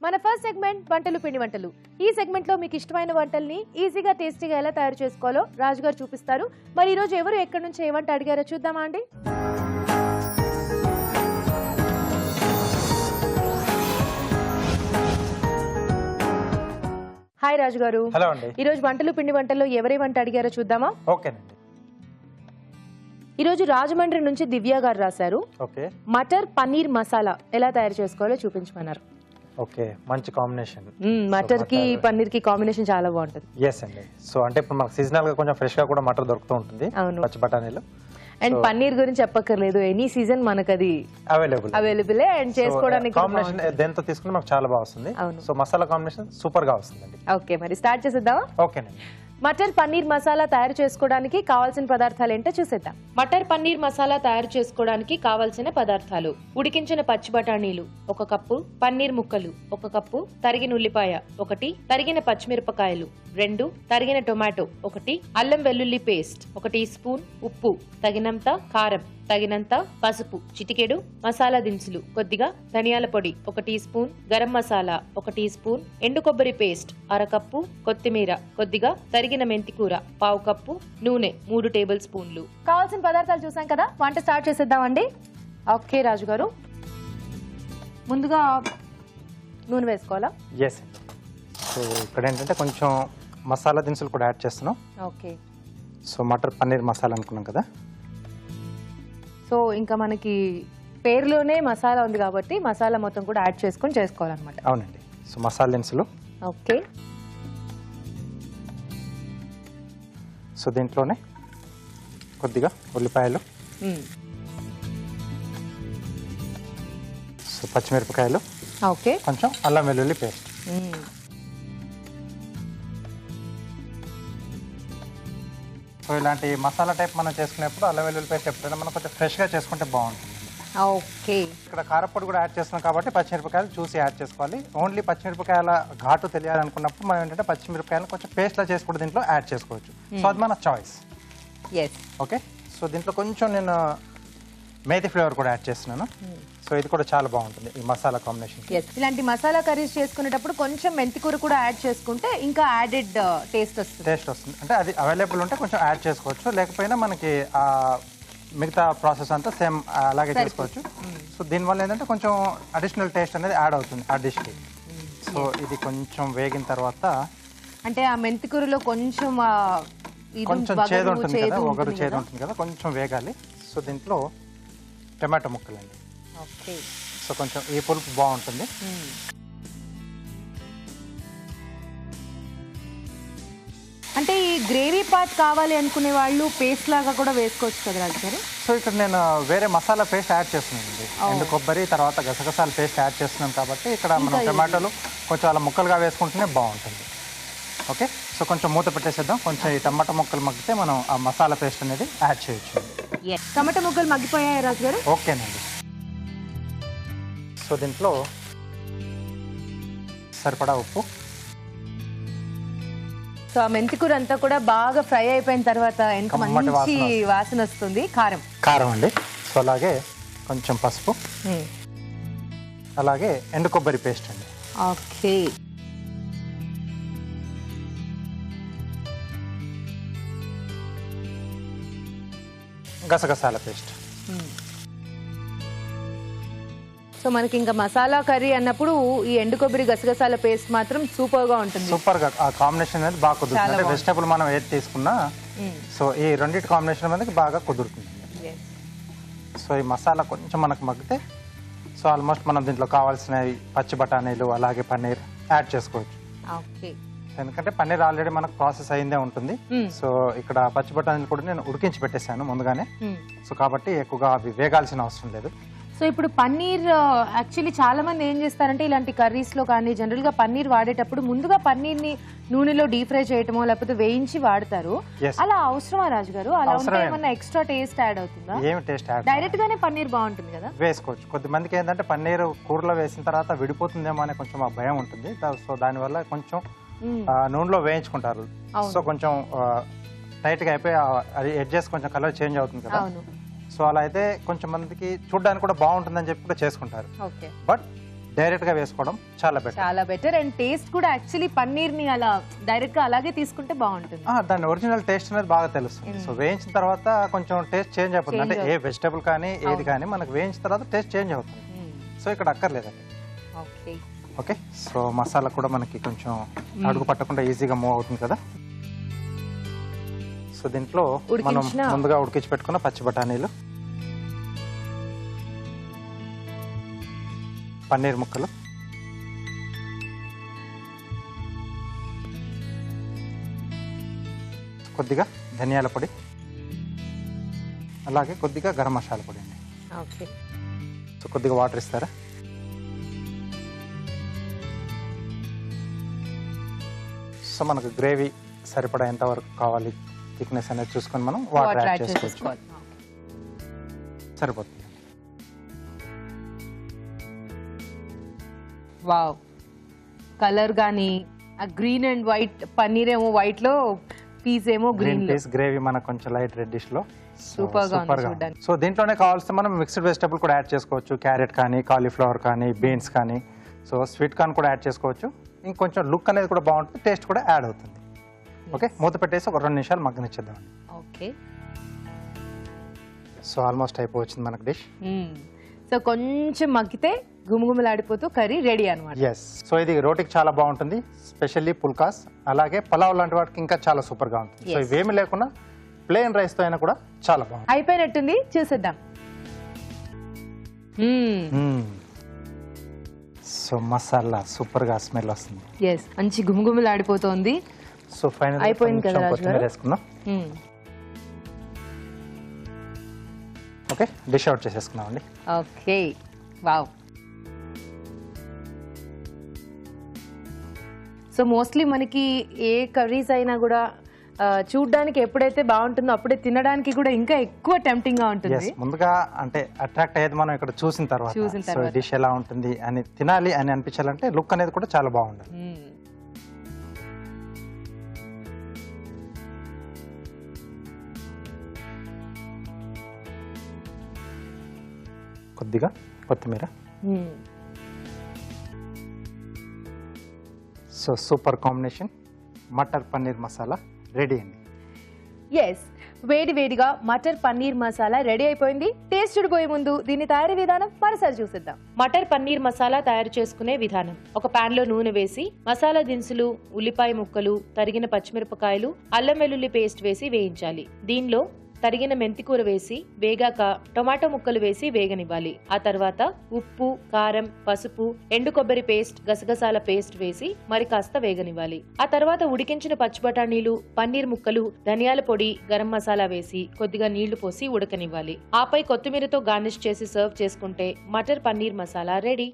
మన first segment వంటలు పిండి వంటలు. ఈ సెగ్మెంట్ లో మీకు ఇష్టమైన వంటల్ని ఈజీగా టేస్టీగా ఎలా తయారు చేసుకోవాలో రాజు గారు చూపిస్తారు. మరి ఈ రోజు ఎవరు ఎక్కడి నుంచి ఏ వంట అడిగారో చూద్దామా అండి? హాయ్ రాజు గారు. హలో అండి. ఈ రోజు వంటలు పిండి వంటల్లో ఎవరి వంట అడిగారో చూద్దామా? ఓకేనండి. ఈ రోజు రాజమండ్రి నుంచి దివ్య గారు రాశారు. ఓకే. మటర్ పన్నీర్ మసాలా ఎలా తయారు చేసుకోవాలో చూపించమన్నారు. ఓకే, మంచి కాంబినేషన్. మటర్ కి పన్నీర్ కి కాంబినేషన్ చాలా బాగుంటుంది. ఎస్ అండి. సో అంటే ఇప్పుడు మనకు సీజనల్ గా కొంచెం ఫ్రెష్ గా కూడా మటర్ దొరుకుతూ ఉంటుంది. అవును. పచ్చి బఠానీలు. అండ్ పన్నీర్ గురించి చెప్పక్కర్లేదు, ఎనీ సీజన్ మనకు అది అవైలబుల్ అండ్ చేసుకోవడానికి కాంబినేషన్ దేంతో తీసుకుని మనకు చాలా బాగా వస్తుంది. సో మసాలా కాంబినేషన్ సూపర్ గా వస్తుందండి. ఓకే, మరి స్టార్ట్ చేసేద్దామా? ఓకేనండి. మటర్ పన్నీర్ మసాలా తయారు చేసుకోవడానికి కావాల్సిన పదార్థాలు ఏంటో చూసేద్దాం. మటర్ పన్నీర్ మసాలా తయారు చేసుకోవడానికి కావాల్సిన పదార్థాలు: ఉడికించిన పచ్చి బఠానీలు 1 కప్పు, పన్నీర్ ముక్కలు 1 కప్పు, తరిగిన ఉల్లిపాయ 1, తరిగిన పచ్చిమిరపకాయలు 2, తరిగిన టొమాటో 1, అల్లం వెల్లుల్లి పేస్ట్ 1 టీ స్పూన్, ఉప్పు తగినంత, కారం తగినంత, పసుపు చిటికెడు, మసాలా దినుసులు కొద్దిగా, ధనియాల పొడి 1 teaspoon, garam masala 1 teaspoon, ఎండు కొబ్బరి పేస్ట్ 1/2 కప్పు, కొత్తిమీర కొద్దిగా, తరిగిన మెంతికూర 1/2 కప్పు, నూనె 3 టేబుల్ స్పూన్లు. కావాల్సిన పదార్థాలు చూసాం కదా, వంట స్టార్ట్ చేసేద్దామండి. ఓకే రాజు గారు, ముందుగా నూనె వేసుకోవాలా? ఎస్ అండి. సో ఇక్కడ ఏంటంటే కొంచెం మసాలా దినుసులు కూడా యాడ్ చేస్తున్నాం. ఓకే. సో మటర్ పన్నీర్ మసాలా అనుకున్నాం కదా. సో ఇంకా మనకి పేరులోనే మసాలా ఉంది కాబట్టి మసాలా మొత్తం కూడా యాడ్ చేసుకొని చేసుకోవాలన్నమాట. అవునండి. సో మసాలా దినుసులు. ఓకే. సో దీంట్లోనే కొద్దిగా ఉల్లిపాయలు, సో పచ్చిమిరపకాయలు, ఓకే, కొంచెం అల్లం వెల్లుల్లి పేస్ట్. సో ఇలాంటి మసాలా టైప్ మనం చేసుకునేప్పుడు అల్లం వెల్లుల్లి పేస్ట్ ఎప్పుడైనా మనం కొంచెం ఫ్రెష్గా చేసుకుంటే బాగుంటుంది. ఓకే. ఇక్కడ కారపొడి కూడా యాడ్ చేస్తున్నాం కాబట్టి పచ్చిమిరపకాయలు చూసి యాడ్ చేసుకోవాలి. ఓన్లీ పచ్చిమిరపకాయల ఘాటు తెలియాలనుకున్నప్పుడు మనం ఏంటంటే పచ్చిమిరపకాయలు కొంచెం పేస్ట్లా చేసి కూడా దీంట్లో యాడ్ చేసుకోవచ్చు. సో అది మన చాయిస్. ఓకే. సో దీంట్లో కొంచెం నేను మేతి ఫ్లేవర్ కూడా యాడ్ చేస్తున్నాను. సో ఇది కూడా చాలా బాగుంటుంది ఈ మసాలా కాంబినేషన్. ఇలాంటి మసాలా కర్రీస్ చేసుకునేటప్పుడు కొంచెం మెంతికూర కూడా యాడ్ చేసుకుంటే ఇంకా యాడెడ్ టేస్ట్ వస్తుంది. అంటే అది అవైలబుల్ ఉంటే కొంచెం యాడ్ చేసుకోవచ్చు, లేకపోయినా మనకి మిగతా ప్రాసెస్ అంతా సేమ్ అలాగే చేసుకోవచ్చు. సో దీనివల్ల ఏంటంటే కొంచెం అడిషనల్ టేస్ట్ అనేది యాడ్ అవుతుంది ఆ డిష్కి. సో ఇది కొంచెం వేగిన తర్వాత, అంటే ఆ మెంతికూరలో కొంచెం చేదు ఉంటుంది కదా, ఒకరు చేదు ఉంటుంది కదా, కొంచెం వేగాలి. సో దీంట్లో టమాటో ముక్కలండి. ఓకే. సో కొంచెం ఈ పులుపు బాగుంటుంది. అంటే ఈ గ్రేవీ పార్ట్ కావాలి అనుకునే వాళ్ళు పేస్ట్ లాగా కూడా వేసుకోవచ్చు కదా రాజు గారు? సో ఇక్కడ నేను వేరే మసాలా పేస్ట్ యాడ్ చేస్తున్నానండి. ఎండు కొబ్బరి తర్వాత గసగసాల పేస్ట్ యాడ్ చేస్తున్నాం కాబట్టి ఇక్కడ మనం టమాటోలు కొంచెం అలా ముక్కలుగా వేసుకుంటేనే బాగుంటుంది. ఓకే. సో కొంచెం మూత పెట్టేసేద్దాం. కొంచెం ఈ టమాటా ముక్కలు మగ్గితే మనం ఆ మసాలా పేస్ట్ అనేది యాడ్ చేయొచ్చు. టమాటా ముక్కలు మగ్గిపోయాయి రాజు గారు? ఓకేనండి. సో దీంట్లో సరిపడా ఉప్పు. సో ఆ మెంతికూర అంతా కూడా బాగా ఫ్రై అయిపోయిన తర్వాత ఇంకా మంచి వాసన వస్తుంది. కారం అండి. సో అలాగే కొంచెం పసుపు, అలాగే ఎండు కొబ్బరి పేస్ట్ అండి. ఓకే. గసగసాల పేస్ట్. సో మనకి ఇంకా మసాలా కర్రీ అన్నప్పుడు ఈ ఎండు కొబ్బరి గసగసాల పేస్ట్ మాత్రం సూపర్ గా ఉంటుంది. సూపర్ గా ఆ కాంబినేషన్ అనేది బాగా కుదురుతుంది. అంటే వెజిటబుల్ మనం ఏది తీసుకున్నా సో ఈ రెండింటి కాంబినేషన్ అనేది బాగా కుదురుతుంది. సో ఈ మసాలా కొంచెం మనకు మగ్గితే సో ఆల్మోస్ట్ మనం దీంట్లో కావాల్సిన పచ్చి బఠానీలు అలాగే పన్నీర్ యాడ్ చేసుకోవచ్చు. ఓకే. ఎందుకంటే పన్నీర్ ఆల్రెడీ మనకు ప్రాసెస్ అయిందే ఉంటుంది. సో ఇక్కడ పచ్చి బఠానీలు కూడా నేను ఉడికించి పెట్టేశాను ముందుగానే. సో కాబట్టి ఎక్కువగా అవి వేగాల్సిన అవసరం లేదు. సో ఇప్పుడు పన్నీర్ యాక్చువల్లీ చాలా మంది ఏం చేస్తారంటే ఇలాంటి కర్రీస్ లో కానీ జనరల్ గా పన్నీర్ వాడేటప్పుడు ముందుగా పన్నీర్ ని నూనెలో డీప్ ఫ్రై చేయటమో లేకపోతే వేయించి వాడతారు. అలా అవసరమా రాజు గారు? అలా ఉంటే ఏమన్నా ఎక్స్ట్రా టేస్ట్ యాడ్ అవుతుందా? ఏమి టేస్ట్ యాడ్? డైరెక్ట్ గానే పన్నీర్ బాగుంటుంది కదా? వేసుకోవచ్చు. కొద్దిమందికి ఏంటంటే పన్నీర్ కూరలో వేసిన తర్వాత విడిపోతుందేమో అనే కొంచెం ఆ భయం ఉంటుంది. సో దానివల్ల కొంచెం నూనెలో వేయించుకుంటారు. సో కొంచెం టైట్ గా అయిపోయి అది ఎడ్జెస్ కొంచెం కలర్ చేంజ్ అవుతుంది కదా. సో అలా అయితే కొంచెం మందికి చూడడానికి కూడా బాగుంటుందని చెప్పి కూడా చేసుకుంటారు. బట్ డైరెక్ట్ గా వేసుకోవడం చాలా బెటర్. చాలా బెటర్. అండ్ టేస్ట్ కూడా యాక్చువల్లీ పన్నీర్ ని అలా డైరెక్ట్ గా అలాగే తీసుకుంటే బాగుంటుంది. దాని ఒరిజినల్ టేస్ట్ అనేది బాగా తెలుస్తుంది. సో వేయించిన తర్వాత కొంచెం టేస్ట్ చేంజ్ అయిపోతుంది. అంటే ఏ వెజిటబుల్ కానీ ఏది కానీ మనకు వేయించిన తర్వాత టేస్ట్ చేంజ్ అవుతుంది. సో ఇక్కడ అక్కర్లేదండి. Okay okay. సో మసాలా కూడా మనకి కొంచెం అడుగు పట్టకుండా ఈజీగా మూవ్ అవుతుంది కదా. సో దీంట్లో మనం ముందుగా ఉడికించి పెట్టుకున్న పచ్చి బఠానీలు, పన్నీర్ ముక్కలు, కొద్దిగా ధనియాల పొడి, అలాగే కొద్దిగా గరం మసాలా పొడి అండి. ఓకే. సో కొద్దిగా వాటర్ ఇస్తారా? సో మనకు గ్రేవీ సరిపడా ఎంత వరకు కావాలి థిక్నెస్ అనేది చూసుకొని మనం వాటర్ యాడ్ చేసుకోవచ్చు. సరిపోతుంది. వావ్, కలర్ గానీ ఆ గ్రీన్ అండ్ వైట్, పన్నీర్ ఏమో వైట్ లో, పీస్ ఏమో గ్రీన్ లో, గ్రేవీ మనకు కొంచెం లైట్ రెడ్డిష్ లో సూపర్ గా ఉంది. సో దీంట్లోనే కావాల్సిన మనం మిక్స్డ్ వెజిటబుల్ కూడా యాడ్ చేసుకోవచ్చు. క్యారెట్ కానీ, కాలీఫ్లవర్ కానీ, బీన్స్ కానీ. సో స్వీట్ కార్న్ కూడా యాడ్ చేసుకోవచ్చు. ఇంకొంచెం లుక్ అనేది కూడా బాగుంటుంది, టేస్ట్ కూడా యాడ్ అవుతుంది. ఓకే, మూత పెట్టేసి ఒక 2 నిమిషాలు మగ్గనిచ్చేద్దామండి. ఓకే. సో ఆల్మోస్ట్ అయిపోవచ్చింది మనకు డిష్. సో కొంచెం మగ్గితే గుమగుమలాడిపోతూ కర్రీ రెడీ అన్నమాట. ఎస్. సో ఇది రోటీకి చాలా బాగుంటుంది, స్పెషల్లీ పుల్కాస్, అలాగే పలావ్ లాంటి వాటికి ఇంకా చాలా సూపర్ గా ఉంటుంది. సో ఇవేమి లేకుండా ప్లెయిన్ రైస్ తో అయినా కూడా చాలా బాగుంటుంది. అయిపోయినట్టుంది, చూసేద్దాం. సో మసాలా సూపర్ గా స్మెల్ వస్తుంది. ఎస్, మంచి గుమగుమలాడిపోతుంది. సో ఫైనల్ అయిపోయింది కదా రాజు గారు. వేసుకుందాం. ఓకే, డిష్ అవుట్ చేసేసుకున్నామండి. ఓకే. వావ్. సో మోస్ట్లీ మనకి ఏ కర్రీస్ అయినా కూడా చూడడానికి ఎప్పుడైతే బాగుంటుందో అప్పుడే తినడానికి కూడా ఇంకా ఎక్కువ టెంప్టింగ్ గా ఉంటుంది. ముందుగా అంటే అట్రాక్ట్ అయ్యేది మనం ఇక్కడ చూసిన తర్వాత. సో డిష్ ఎలా ఉంటుంది అని తినాలి అని అనిపించాలంటే లుక్ అనేది కూడా చాలా బాగుంటుంది. కొద్దిగా కొత్తిమీర. So super combination matar paneer masala ready అండి. ఎస్, వేడి వేడిగా మటర్ పన్నీర్ మసాలా రెడీ అయిపోయింది. టేస్ట్ చూడిపోయే ముందు దీని తయారీ విధానం మరోసారి చూసేద్దాం. మటర్ పన్నీర్ మసాలా తయారు చేసుకునే విధానం: ఒక పాన్ లో నూనె వేసి మసాలా దినుసులు, ఉల్లిపాయ ముక్కలు, తరిగిన పచ్చిమిరపకాయలు, అల్లం వెల్లుల్లి పేస్ట్ వేసి వేయించాలి. దీనిలో తరిగిన మెంతికూర వేసి వేగాక టొమాటో ముక్కలు వేసి వేగనివ్వాలి. ఆ తర్వాత ఉప్పు, కారం, పసుపు, ఎండు కొబ్బరి పేస్ట్, గసగసాల పేస్ట్ వేసి మరి కాస్త వేగనివ్వాలి. ఆ తర్వాత ఉడికించిన పచ్చి బఠానీలు, పన్నీర్ ముక్కలు, ధనియాల పొడి, గరం మసాలా వేసి కొద్దిగా నీళ్లు పోసి ఉడకనివ్వాలి. ఆపై కొత్తిమీరతో గార్నిష్ చేసి సర్వ్ చేసుకుంటే మటర్ పన్నీర్ మసాలా రెడీ.